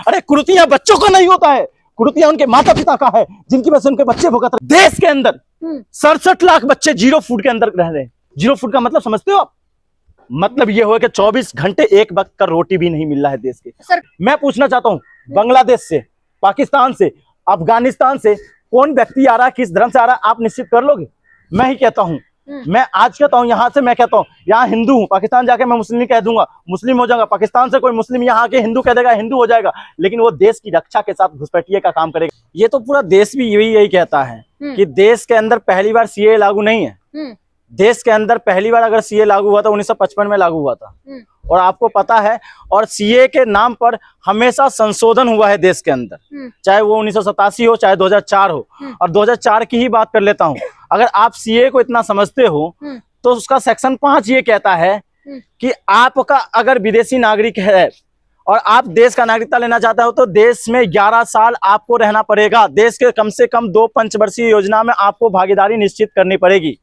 अरे कुरीतियां बच्चों का नहीं होता है, कुरीतियां उनके माता पिता का है, जिनकी वजह से उनके बच्चे भुगत रहे। देश के अंदर 67 लाख बच्चे जीरो फूड के अंदर रह रहे हैं। जीरो फूड का मतलब समझते हो आप? मतलब ये हो कि 24 घंटे एक वक्त का रोटी भी नहीं मिल रहा है देश के। मैं पूछना चाहता हूं, बांग्लादेश से, पाकिस्तान से, अफगानिस्तान से कौन व्यक्ति आ रहा है, किस धर्म से आ रहा है, आप निश्चित कर लोगे? मैं ही कहता हूं, मैं आज कहता हूं, यहां से मैं कहता हूं, यहाँ हिंदू हूं, पाकिस्तान जाके मैं मुस्लिम कह दूंगा, मुस्लिम हो जाऊंगा। पाकिस्तान से कोई मुस्लिम यहाँ आके हिंदू कह देगा, हिंदू हो जाएगा, लेकिन वो देश की रक्षा के साथ घुसपैठिए का काम करेगा। ये तो पूरा देश भी यही कहता है कि देश के अंदर पहली बार सीए लागू नहीं है। देश के अंदर पहली बार अगर सीए लागू हुआ था 1955 में लागू हुआ था, और आपको पता है, और सीए के नाम पर हमेशा संशोधन हुआ है देश के अंदर, चाहे वो 1987 हो, चाहे 2004 हो। और 2004 की ही बात कर लेता हूं, अगर आप सीए को इतना समझते हो तो उसका सेक्शन 5 ये कहता है कि आपका अगर विदेशी नागरिक है और आप देश का नागरिकता लेना चाहते हो तो देश में 11 साल आपको रहना पड़ेगा। देश के कम से कम 2 पंचवर्षीय योजना में आपको भागीदारी निश्चित करनी पड़ेगी।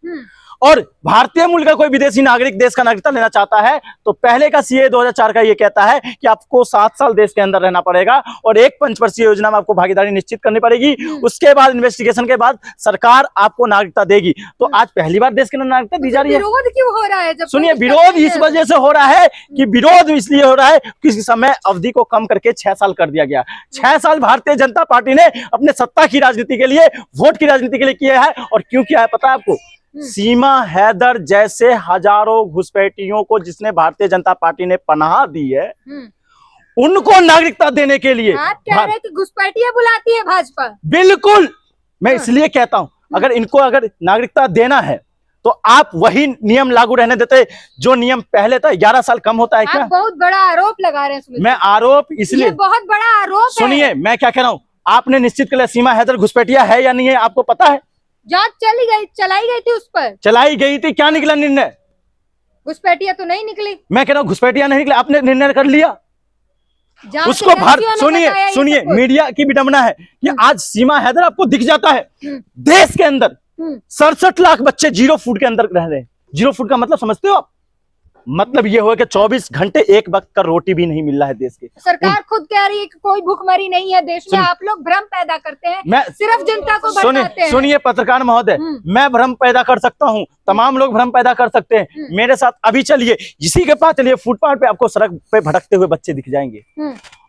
और भारतीय मूल का कोई विदेशी नागरिक देश का नागरिकता लेना चाहता है तो पहले का सीए 2004 का ये कहता है कि आपको 7 साल देश के अंदर रहना पड़ेगा और 1 पंचवर्षीय योजना में आपको भागीदारी निश्चित करनी पड़ेगी। उसके बाद इन्वेस्टिगेशन के बाद सरकार आपको नागरिकता देगी। तो आज पहली बार देश के अंदर नागरिकता दी जा रही है। विरोध क्यों हो रहा है? जब सुनिए, विरोध इस वजह से हो रहा है कि विरोध इसलिए हो रहा है कि समय अवधि को कम करके 6 साल कर दिया गया। 6 साल भारतीय जनता पार्टी ने अपने सत्ता की राजनीति के लिए, वोट की राजनीति के लिए किया है। और क्यों किया है पता है आपको? सीमा हैदर जैसे हजारों घुसपैठियों को जिसने भारतीय जनता पार्टी ने पनाह दी है, उनको नागरिकता देने के लिए। आप कह रहे हैं कि घुसपैठियां बुलाती है भाजपा? बिल्कुल, मैं इसलिए कहता हूं, अगर इनको अगर नागरिकता देना है तो आप वही नियम लागू रहने देते जो नियम पहले था। 11 साल कम होता है क्या? आप बहुत बड़ा आरोप लगा रहे हैं। मैं आरोप इसलिए, ये बहुत बड़ा आरोप है। सुनिए मैं क्या कह रहा हूं, आपने निश्चित कर लिया सीमा हैदर घुसपैठिया है या नहीं है, आपको पता है? जांच चलाई गई थी, उस पर चलाई गई थी, क्या निकला निर्णय? घुसपैठिया तो नहीं निकली। मैं कह रहा हूं घुसपैठिया नहीं निकला, आपने निर्णय कर लिया उसको। सुनिए मीडिया की विडंबना है कि आज सीमा हैदर आपको दिख जाता है। देश के अंदर 67 लाख बच्चे जीरो फूड के अंदर रह रहे हैं। जीरो फूड का मतलब समझते हो आप? मतलब ये हो कि 24 घंटे एक वक्त का रोटी भी नहीं मिल रहा है देश के। सरकार खुद कह रही है कि कोई भूखमरी नहीं है देश में। आप लोग भ्रम पैदा करते हैं, मैं सिर्फ जनता को भटकाते हैं। सुनिए पत्रकार महोदय, मैं भ्रम पैदा कर सकता हूं, तमाम लोग भ्रम पैदा कर सकते हैं। मेरे साथ अभी चलिए, इसी के पास चलिए, फुटपाथ पे आपको सड़क पे भटकते हुए बच्चे दिख जाएंगे।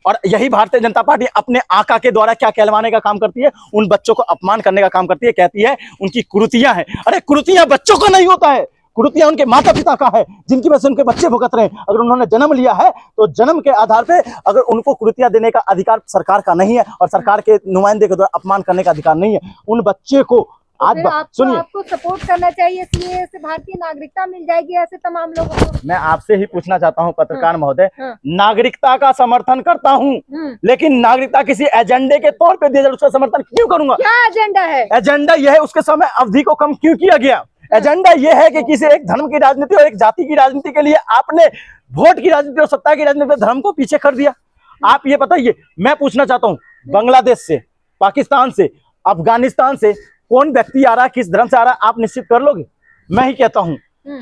और यही भारतीय जनता पार्टी अपने आका के द्वारा क्या कहलवाने का काम करती है? उन बच्चों को अपमान करने का काम करती है। कहती है उनकी कुरीतियां हैं। अरे कुरीतियां बच्चों का नहीं होता है, कुरीतियां उनके माता पिता का है, जिनकी वजह से उनके बच्चे भुगत रहे हैं। अगर उन्होंने जन्म लिया है तो जन्म के आधार पे अगर उनको कुरीतियां देने का अधिकार सरकार का नहीं है और सरकार के नुमाइंदे के द्वारा अपमान करने का अधिकार नहीं है। उन बच्चे को आज सुनिए, आपको सपोर्ट करना चाहिए, सीए से भारतीय नागरिकता मिल जाएगी ऐसे तमाम लोगों को। मैं आपसे ही पूछना चाहता हूं पत्रकार महोदय, नागरिकता का समर्थन करता हूं, लेकिन नागरिकता किसी एजेंडे के तौर पे दिया जाए उसका समर्थन क्यों करूंगा? क्या एजेंडा है? एजेंडा यह है, उसके समय अवधि को कम क्यों किया गया? एजेंडा यह है कि किसी एक धर्म की राजनीति और एक जाति की राजनीति के लिए आपने वोट की राजनीति और सत्ता की राजनीति धर्म को पीछे कर दिया। आप ये बताइए, मैं पूछना चाहता हूं, बांग्लादेश से, पाकिस्तान से, अफगानिस्तान से कौन व्यक्ति आ रहा है, किस धर्म से आ रहा है, आप निश्चित कर लोगे? मैं ही कहता हूं,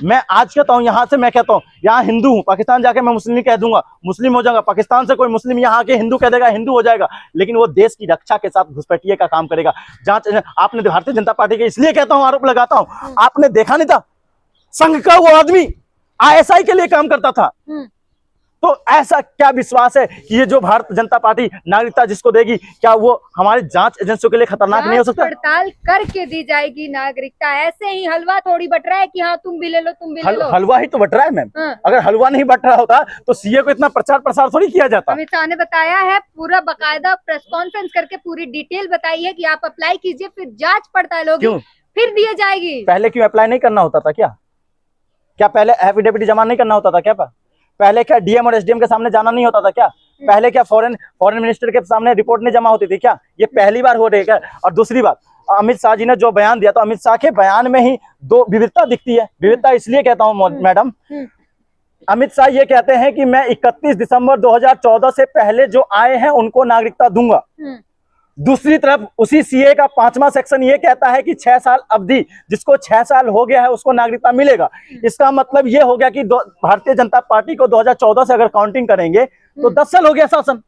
मैं आज कहता हूं, यहां से मैं कहता हूं, यहाँ हिंदू हूं, पाकिस्तान जाके मैं मुस्लिम कह दूंगा, मुस्लिम हो जाऊंगा। पाकिस्तान से कोई मुस्लिम यहाँ आके हिंदू कह देगा, हिंदू हो जाएगा, लेकिन वो देश की रक्षा के साथ घुसपैठिए का काम करेगा। जांच आपने भारतीय जनता पार्टी के इसलिए कहता हूं, आरोप लगाता हूं, आपने देखा नहीं था संघ का वो आदमी आईएसआई के लिए काम करता था? तो ऐसा क्या विश्वास है कि ये जो भारतीय जनता पार्टी नागरिकता जिसको देगी, क्या वो हमारी जांच एजेंसियों के लिए खतरनाक नहीं हो सकता? पड़ताल करके दी जाएगी नागरिकता। ऐसे ही हलवा थोड़ी बट रहा है कि हाँ तुम भी ले लो, तुम भी ले लो। हलवा ही तो बट रहा है मैम। अगर हलवा नहीं बट रहा होता तो सीए को इतना प्रचार प्रसार थोड़ी किया जाता। अमित शाह ने बताया है, पूरा बकायदा प्रेस कॉन्फ्रेंस करके पूरी डिटेल बताई है कि आप अप्लाई कीजिए, फिर जांच पड़ताल होगी, फिर दी जाएगी। पहले क्यों अप्लाई नहीं करना होता था? क्या पहले एफिडेविट जमा नहीं करना होता था? क्या पहले क्या डीएम और एसडीएम के सामने जाना नहीं होता था? क्या पहले क्या फॉरेन मिनिस्टर के सामने रिपोर्ट नहीं जमा होती थी? क्या ये पहली बार हो रही है क्या? और दूसरी बात, अमित शाह जी ने जो बयान दिया, तो अमित शाह के बयान में ही दो विविधता दिखती है। विविधता इसलिए कहता हूं मैडम, अमित शाह ये कहते हैं कि मैं 31 दिसंबर 2014 से पहले जो आए हैं उनको नागरिकता दूंगा। दूसरी तरफ उसी सीए का 5वां सेक्शन ये कहता है कि 6 साल अवधि, जिसको 6 साल हो गया है उसको नागरिकता मिलेगा। इसका मतलब ये हो गया कि भारतीय जनता पार्टी को 2014 से अगर काउंटिंग करेंगे तो 10 साल हो गया शासन।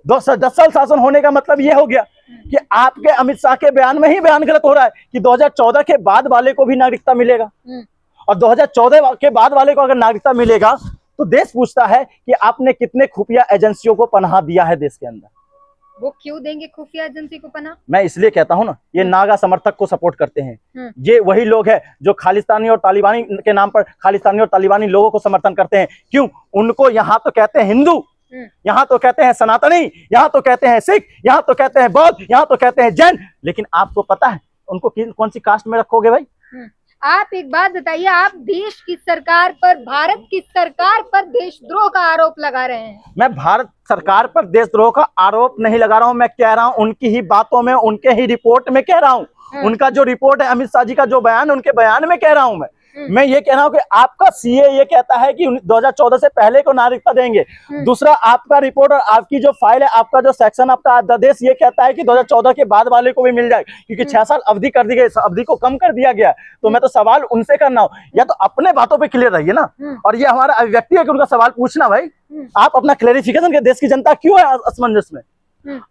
10 साल शासन होने का मतलब ये हो गया कि आपके अमित शाह के बयान में ही बयान गलत हो रहा है कि 2014 के बाद वाले को भी नागरिकता मिलेगा, और 2014 के बाद वाले को अगर नागरिकता मिलेगा तो देश पूछता है कि आपने कितने खुफिया एजेंसियों को पनाह दिया है देश के अंदर। वो क्यों देंगे खुफिया एजेंसी को पनाह? मैं इसलिए कहता हूं ना, ये नागा समर्थक को सपोर्ट करते हैं। ये वही लोग हैं जो खालिस्तानी और तालिबानी के नाम पर खालिस्तानी और तालिबानी लोगों को समर्थन करते हैं। क्यों? उनको यहाँ तो कहते हैं हिंदू, यहाँ तो कहते हैं सनातनी, यहाँ तो कहते हैं सिख, यहाँ तो कहते हैं बौद्ध, यहाँ तो कहते हैं जैन, लेकिन आपको पता है उनको कौन सी कास्ट में रखोगे भाई? आप एक बात बताइए, आप देश की सरकार पर, भारत की सरकार पर देशद्रोह का आरोप लगा रहे हैं। मैं भारत सरकार पर देशद्रोह का आरोप नहीं लगा रहा हूं, मैं कह रहा हूं उनकी ही बातों में, उनके ही रिपोर्ट में कह रहा हूं। उनका जो रिपोर्ट है, अमित शाह जी का जो बयान, उनके बयान में कह रहा हूं मैं ये कह रहा हूं कि आपका सीए ये कहता है कि 2014 से पहले को नागरिकता देंगे। दूसरा, आपका रिपोर्ट और आपकी जो फाइल है, आपका जो सेक्शन, आपका अध्यादेश ये कहता है कि 2014 के बाद वाले को भी मिल जाए, क्योंकि 6 साल अवधि कर दी गई, अवधि को कम कर दिया गया। तो मैं तो सवाल उनसे करना हूं, या तो अपने बातों पे क्लियर रहिए ना, और ये हमारा अभिव्यक्ति है कि उनका सवाल पूछना। भाई आप अपना क्लेरिफिकेशन के, देश की जनता क्यों है असमंजस में?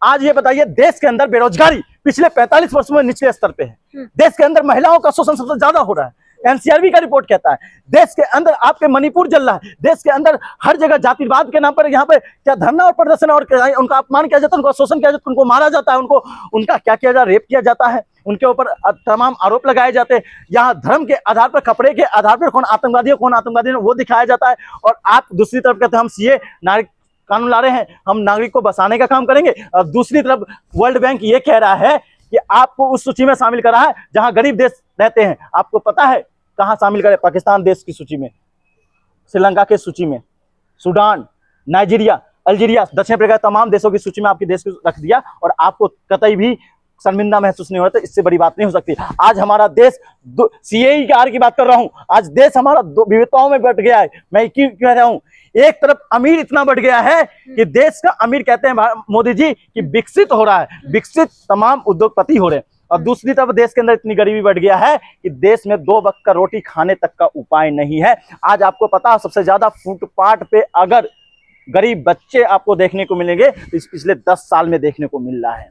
आज ये बताइए, देश के अंदर बेरोजगारी पिछले 45 वर्षों में निचले स्तर पे है। देश के अंदर महिलाओं का शोषण सबसे ज्यादा हो रहा है, एनसीआरबी का रिपोर्ट कहता है। देश के अंदर आपके मणिपुर जल रहा है, देश के अंदर हर जगह जातिवाद के नाम पर यहाँ पे क्या धरना और प्रदर्शन और उनका अपमान किया जाता है, उनका शोषण किया जाता है, उनको मारा जाता है, उनका क्या किया जाता है, रेप किया जाता है, उनके ऊपर तमाम आरोप लगाए जाते हैं। यहाँ धर्म के आधार पर, कपड़े के आधार पर कौन आतंकवादी है कौन आतंकवादी है वो दिखाया जाता है। और आप दूसरी तरफ कहते हैं हम सीए नागरिक कानून ला रहे हैं, हम नागरिक को बसाने का काम करेंगे। और दूसरी तरफ वर्ल्ड बैंक ये कह रहा है कि आपको उस सूची में शामिल करा है जहां गरीब देश रहते हैं। आपको पता है कहां शामिल करे? पाकिस्तान देश की सूची में, श्रीलंका के सूची में, सूडान, नाइजीरिया, अल्जीरिया, दक्षिण अफ्रीका, तमाम देशों की सूची में आपकी देश को रख दिया, और आपको कतई भी शर्मिंदा महसूस नहीं हो रहा। तो इससे बड़ी बात नहीं हो सकती। आज हमारा देश, सीएआर की बात कर रहा हूं, आज देश हमारा विविधताओं में बट गया है। मैं क्यों कह रहा हूं? एक तरफ अमीर इतना बढ़ गया है कि देश का अमीर कहते हैं मोदी जी कि विकसित हो रहा है, विकसित तमाम उद्योगपति हो रहे हैं, और दूसरी तरफ देश के अंदर इतनी गरीबी बढ़ गया है कि देश में 2 वक्त का रोटी खाने तक का उपाय नहीं है। आज आपको पता है सबसे ज्यादा फुटपाथ पे अगर गरीब बच्चे आपको देखने को मिलेंगे तो इस पिछले 10 साल में देखने को मिल रहा है।